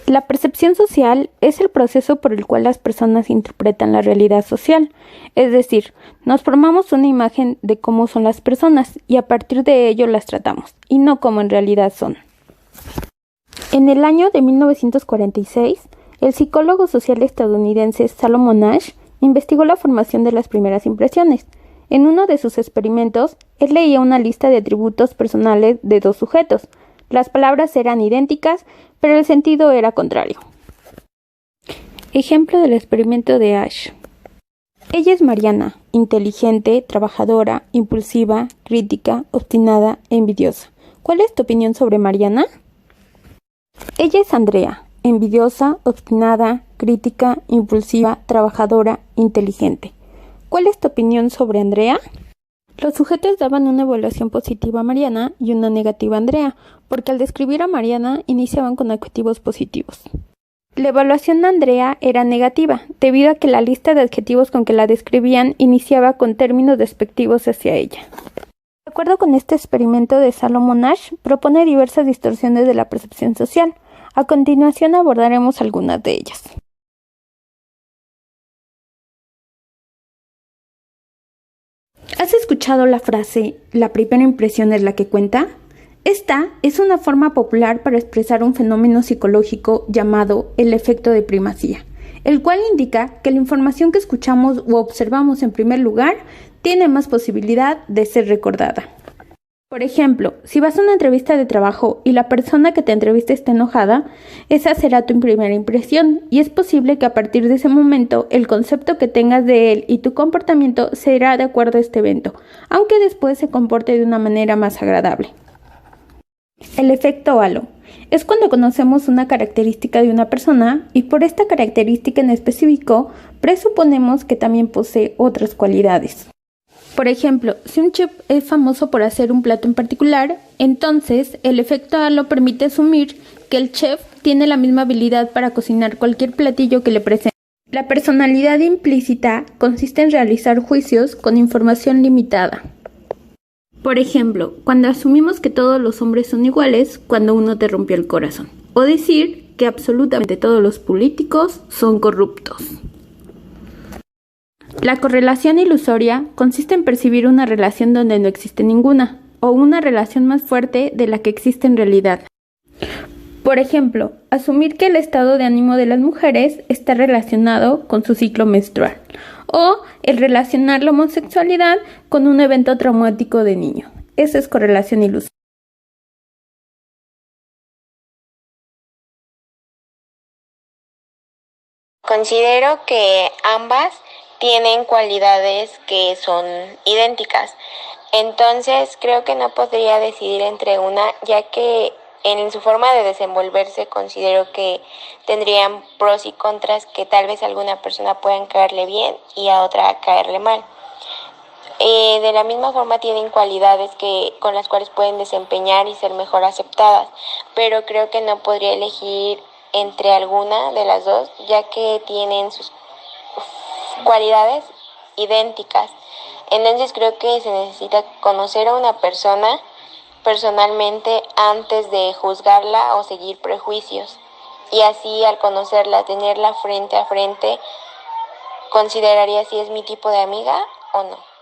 La percepción social es el proceso por el cual las personas interpretan la realidad social, es decir, nos formamos una imagen de cómo son las personas y a partir de ello las tratamos, y no como en realidad son. En el año de 1946, el psicólogo social estadounidense Solomon Asch investigó la formación de las primeras impresiones. En uno de sus experimentos, él leía una lista de atributos personales de dos sujetos. Las palabras eran idénticas, pero el sentido era contrario. Ejemplo del experimento de Asch. Ella es Mariana, inteligente, trabajadora, impulsiva, crítica, obstinada e envidiosa. ¿Cuál es tu opinión sobre Mariana? Ella es Andrea, envidiosa, obstinada, crítica, impulsiva, trabajadora, inteligente. ¿Cuál es tu opinión sobre Andrea? Los sujetos daban una evaluación positiva a Mariana y una negativa a Andrea, porque al describir a Mariana iniciaban con adjetivos positivos. La evaluación de Andrea era negativa, debido a que la lista de adjetivos con que la describían iniciaba con términos despectivos hacia ella. De acuerdo con este experimento de Solomon Asch, propone diversas distorsiones de la percepción social. A continuación abordaremos algunas de ellas. ¿Has escuchado la frase "la primera impresión es la que cuenta"? Esta es una forma popular para expresar un fenómeno psicológico llamado el efecto de primacía, el cual indica que la información que escuchamos o observamos en primer lugar tiene más posibilidad de ser recordada. Por ejemplo, si vas a una entrevista de trabajo y la persona que te entrevista está enojada, esa será tu primera impresión y es posible que a partir de ese momento el concepto que tengas de él y tu comportamiento será de acuerdo a este evento, aunque después se comporte de una manera más agradable. El efecto halo es cuando conocemos una característica de una persona y por esta característica en específico presuponemos que también posee otras cualidades. Por ejemplo, si un chef es famoso por hacer un plato en particular, entonces el efecto halo permite asumir que el chef tiene la misma habilidad para cocinar cualquier platillo que le presente. La personalidad implícita consiste en realizar juicios con información limitada. Por ejemplo, cuando asumimos que todos los hombres son iguales cuando uno te rompió el corazón, o decir que absolutamente todos los políticos son corruptos. La correlación ilusoria consiste en percibir una relación donde no existe ninguna, o una relación más fuerte de la que existe en realidad. Por ejemplo, asumir que el estado de ánimo de las mujeres está relacionado con su ciclo menstrual, o el relacionar la homosexualidad con un evento traumático de niño. Esa es correlación ilusoria. Considero que ambas tienen cualidades que son idénticas. Entonces creo que no podría decidir entre una, ya que en su forma de desenvolverse considero que tendrían pros y contras que tal vez a alguna persona puedan caerle bien y a otra caerle mal. De la misma forma tienen cualidades con las cuales pueden desempeñar y ser mejor aceptadas, pero creo que no podría elegir entre alguna de las dos, ya que tienen sus cualidades idénticas. Entonces creo que se necesita conocer a una persona personalmente antes de juzgarla o seguir prejuicios. Y así al conocerla, tenerla frente a frente, consideraría si es mi tipo de amiga o no.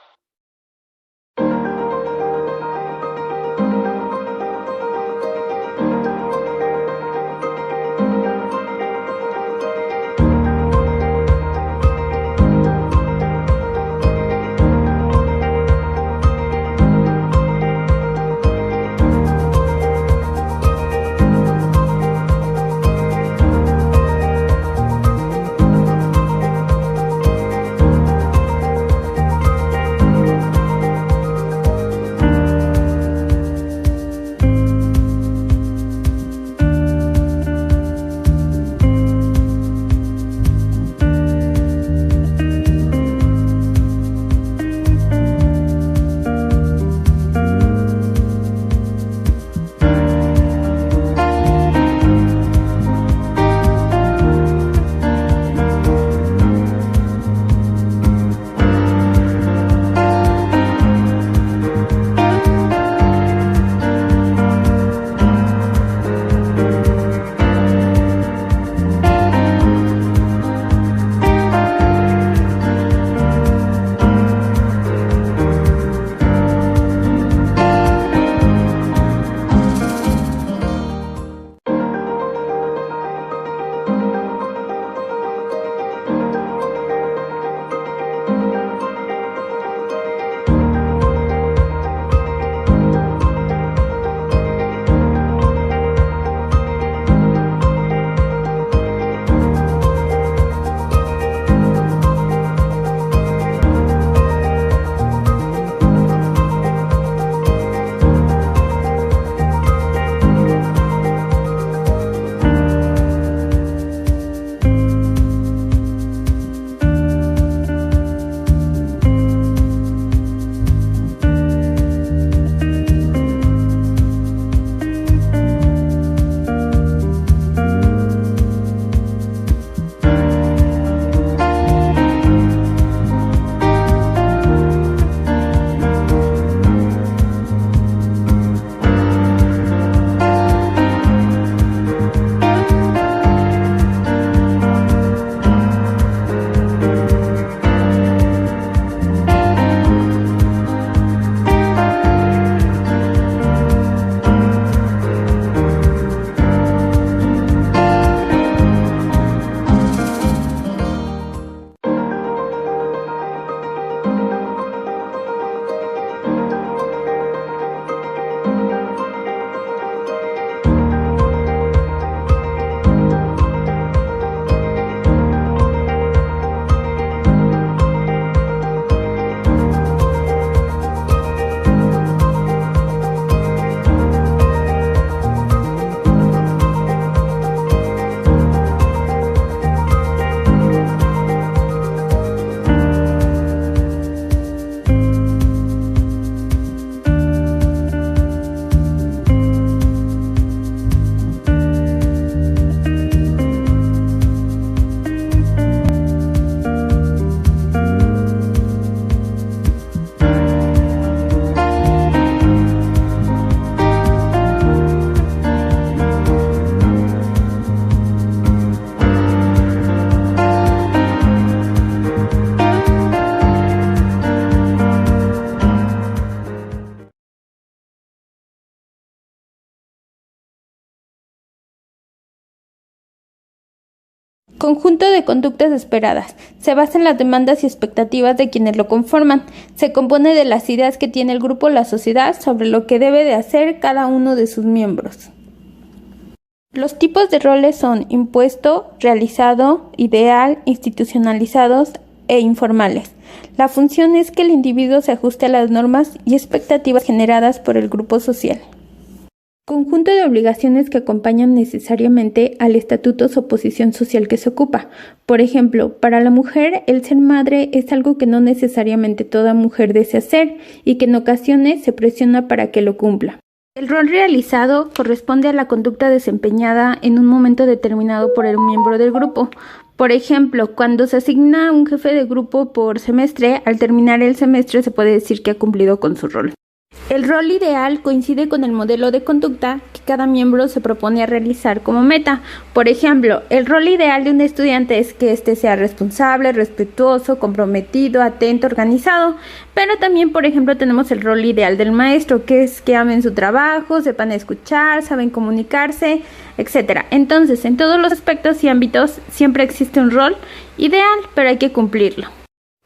Conjunto de conductas esperadas. Se basa en las demandas y expectativas de quienes lo conforman. Se compone de las ideas que tiene el grupo o la sociedad sobre lo que debe de hacer cada uno de sus miembros. Los tipos de roles son impuesto, realizado, ideal, institucionalizados e informales. La función es que el individuo se ajuste a las normas y expectativas generadas por el grupo social. Conjunto de obligaciones que acompañan necesariamente al estatus o posición social que se ocupa. Por ejemplo, para la mujer, el ser madre es algo que no necesariamente toda mujer desea hacer y que en ocasiones se presiona para que lo cumpla. El rol realizado corresponde a la conducta desempeñada en un momento determinado por el miembro del grupo. Por ejemplo, cuando se asigna un jefe de grupo por semestre, al terminar el semestre se puede decir que ha cumplido con su rol. El rol ideal coincide con el modelo de conducta que cada miembro se propone a realizar como meta. Por ejemplo, el rol ideal de un estudiante es que éste sea responsable, respetuoso, comprometido, atento, organizado. Pero también, por ejemplo, tenemos el rol ideal del maestro, que es que amen su trabajo, sepan escuchar, saben comunicarse, etc. Entonces, en todos los aspectos y ámbitos siempre existe un rol ideal, pero hay que cumplirlo.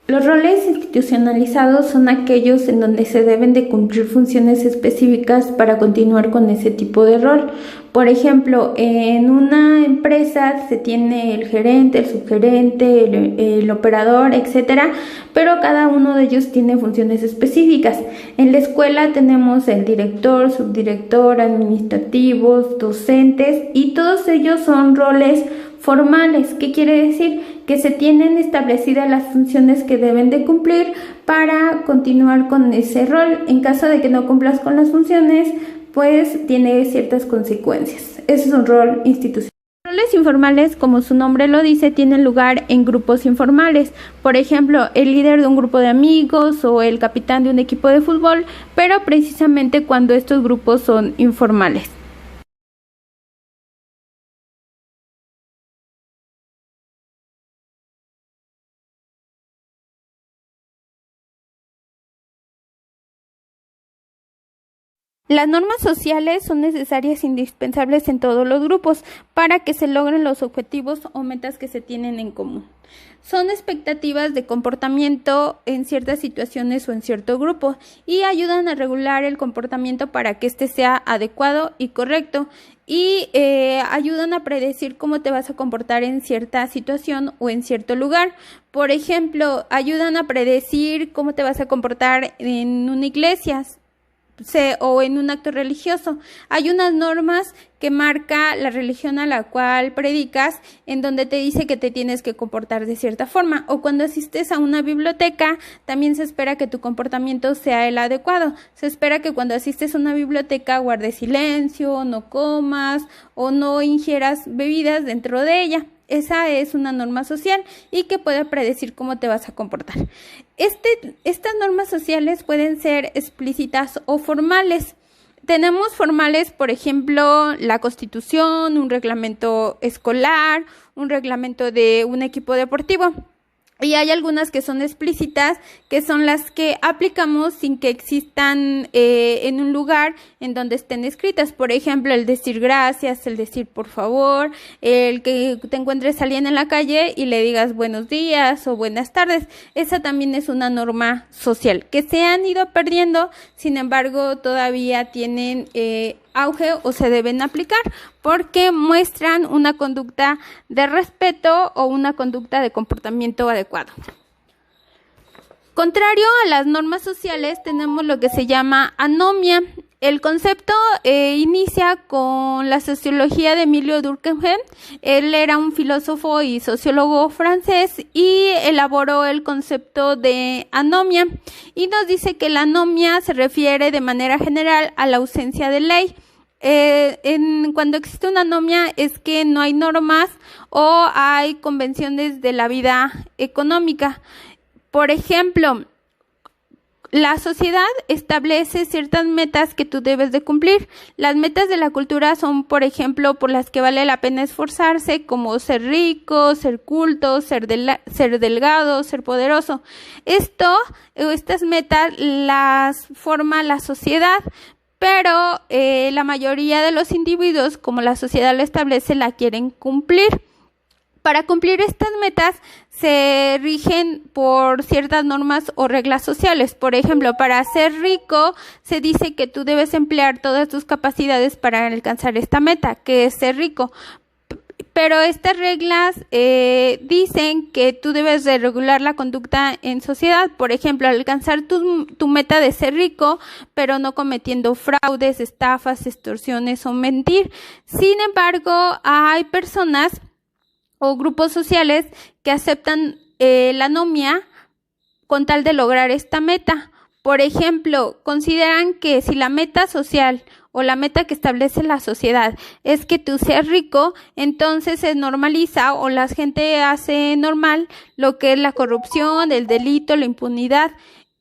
Los roles institucionalizados son aquellos en donde se deben de cumplir funciones específicas para continuar con ese tipo de rol. Por ejemplo, en una empresa se tiene el gerente, el subgerente, el operador, etcétera, pero cada uno de ellos tiene funciones específicas. En la escuela tenemos el director, subdirector, administrativos, docentes y todos ellos son roles formales. ¿Qué quiere decir? Que se tienen establecidas las funciones que deben de cumplir para continuar con ese rol. En caso de que no cumplas con las funciones, pues tiene ciertas consecuencias. Ese es un rol institucional. Los roles informales, como su nombre lo dice, tienen lugar en grupos informales. Por ejemplo, el líder de un grupo de amigos o el capitán de un equipo de fútbol, pero precisamente cuando estos grupos son informales. Las normas sociales son necesarias e indispensables en todos los grupos para que se logren los objetivos o metas que se tienen en común. Son expectativas de comportamiento en ciertas situaciones o en cierto grupo y ayudan a regular el comportamiento para que éste sea adecuado y correcto y ayudan a predecir cómo te vas a comportar en cierta situación o en cierto lugar. Por ejemplo, ayudan a predecir cómo te vas a comportar en una iglesia o en un acto religioso. Hay unas normas que marca la religión a la cual predicas, en donde te dice que te tienes que comportar de cierta forma, o cuando asistes a una biblioteca, también se espera que tu comportamiento sea el adecuado. Se espera que cuando asistes a una biblioteca guardes silencio, no comas o no ingieras bebidas dentro de ella. Esa es una norma social y que puede predecir cómo te vas a comportar. Estas normas sociales pueden ser explícitas o formales. Tenemos formales, por ejemplo, la Constitución, un reglamento escolar, un reglamento de un equipo deportivo. Y hay algunas que son explícitas, que son las que aplicamos sin que existan en un lugar en donde estén escritas. Por ejemplo, el decir gracias, el decir por favor, el que te encuentres a alguien en la calle y le digas buenos días o buenas tardes. Esa también es una norma social que se han ido perdiendo, sin embargo, todavía tienen auge o se deben aplicar porque muestran una conducta de respeto o una conducta de comportamiento adecuado. Contrario a las normas sociales, tenemos lo que se llama anomia. El concepto inicia con la sociología de Emilio Durkheim. Él era un filósofo y sociólogo francés y elaboró el concepto de anomia y nos dice que la anomia se refiere de manera general a la ausencia de ley. Cuando existe una anomia es que no hay normas o hay convenciones de la vida económica. Por ejemplo, la sociedad establece ciertas metas que tú debes de cumplir. Las metas de la cultura son, por ejemplo, por las que vale la pena esforzarse, como ser rico, ser culto, ser delgado, ser poderoso. Estas metas las forma la sociedad, pero la mayoría de los individuos, como la sociedad lo establece, la quieren cumplir. Para cumplir estas metas se rigen por ciertas normas o reglas sociales. Por ejemplo, para ser rico se dice que tú debes emplear todas tus capacidades para alcanzar esta meta, que es ser rico. Pero estas reglas dicen que tú debes de regular la conducta en sociedad. Por ejemplo, alcanzar tu meta de ser rico, pero no cometiendo fraudes, estafas, extorsiones o mentir. Sin embargo, hay personas o grupos sociales que aceptan la anomia con tal de lograr esta meta. Por ejemplo, consideran que si la meta social o la meta que establece la sociedad es que tú seas rico, entonces se normaliza o la gente hace normal lo que es la corrupción, el delito, la impunidad.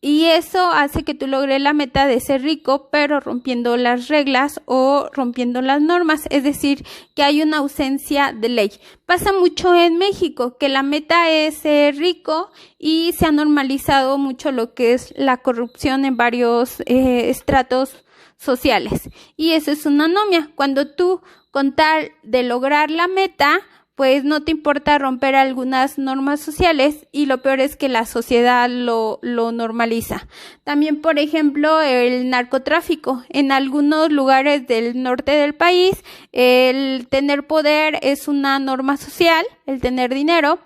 Y eso hace que tú logres la meta de ser rico, pero rompiendo las reglas o rompiendo las normas. Es decir, que hay una ausencia de ley. Pasa mucho en México, que la meta es ser rico y se ha normalizado mucho lo que es la corrupción en varios estratos sociales. Y eso es una anomia. Cuando tú, con tal de lograr la meta, pues no te importa romper algunas normas sociales y lo peor es que la sociedad lo normaliza. También, por ejemplo, el narcotráfico. En algunos lugares del norte del país, el tener poder es una norma social, el tener dinero,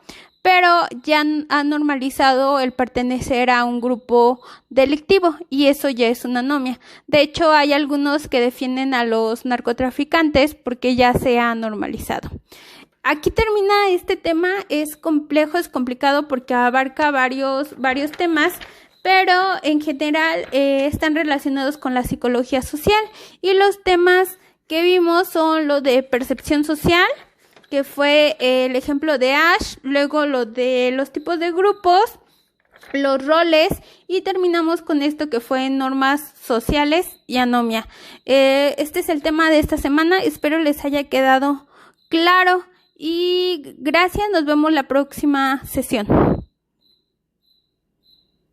pero ya han normalizado el pertenecer a un grupo delictivo y eso ya es una anomia. De hecho, hay algunos que defienden a los narcotraficantes porque ya se ha normalizado. Aquí termina este tema, es complejo, es complicado porque abarca varios temas, pero en general están relacionados con la psicología social y los temas que vimos son lo de percepción social, que fue el ejemplo de Ash, luego lo de los tipos de grupos, los roles y terminamos con esto que fue normas sociales y anomia. Este es el tema de esta semana, espero les haya quedado claro. Y gracias, nos vemos la próxima sesión.